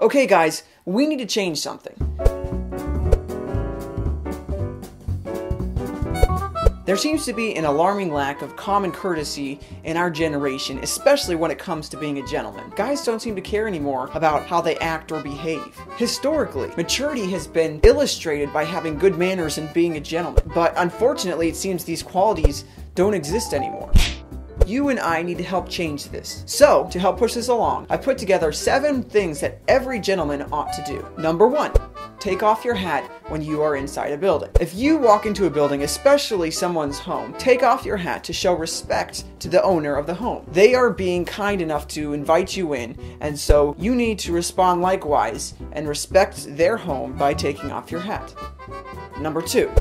Okay guys, we need to change something. There seems to be an alarming lack of common courtesy in our generation, especially when it comes to being a gentleman. Guys don't seem to care anymore about how they act or behave. Historically, maturity has been illustrated by having good manners and being a gentleman, but unfortunately it seems these qualities don't exist anymore. You and I need to help change this. So, to help push this along, I put together 7 things that every gentleman ought to do. Number 1. Take off your hat when you are inside a building. If you walk into a building, especially someone's home, take off your hat to show respect to the owner of the home. They are being kind enough to invite you in, and so you need to respond likewise and respect their home by taking off your hat. Number 2.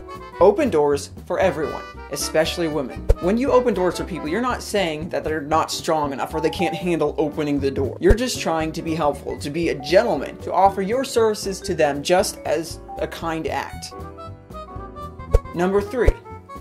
Open doors for everyone, especially women. When you open doors for people, you're not saying that they're not strong enough or they can't handle opening the door. You're just trying to be helpful, to be a gentleman, to offer your services to them just as a kind act. Number 3.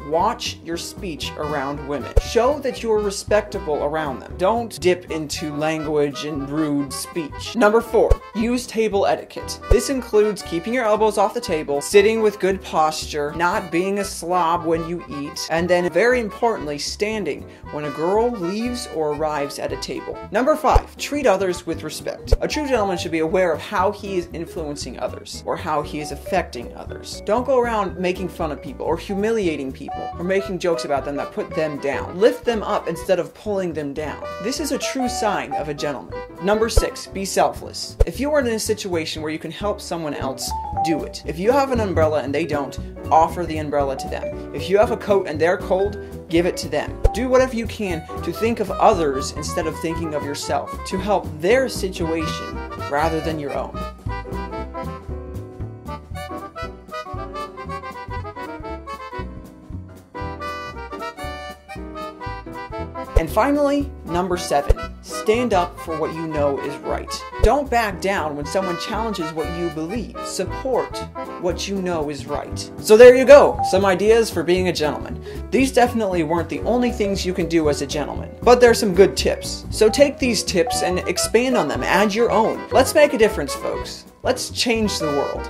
Watch your speech around women. Show that you're respectable around them. Don't dip into language and rude speech. Number 4. Use table etiquette. This includes keeping your elbows off the table, sitting with good posture, not being a slob when you eat, and then very importantly, standing when a girl leaves or arrives at a table. Number 5. Treat others with respect. A true gentleman should be aware of how he is influencing others, or how he is affecting others. Don't go around making fun of people, or humiliating people, or making jokes about them that put them down. Lift them up instead of pulling them down. This is a true sign of a gentleman. Number 6. Be selfless. If you are in a situation where you can help someone else, do it. If you have an umbrella and they don't, offer the umbrella to them. If you have a coat and they're cold, give it to them. Do whatever you can to think of others instead of thinking of yourself, to help their situation rather than your own. And finally, number 7, stand up for what you know is right. Don't back down when someone challenges what you believe. Support what you know is right. So there you go, some ideas for being a gentleman. These definitely weren't the only things you can do as a gentleman, but there's some good tips. So take these tips and expand on them, add your own. Let's make a difference, folks. Let's change the world.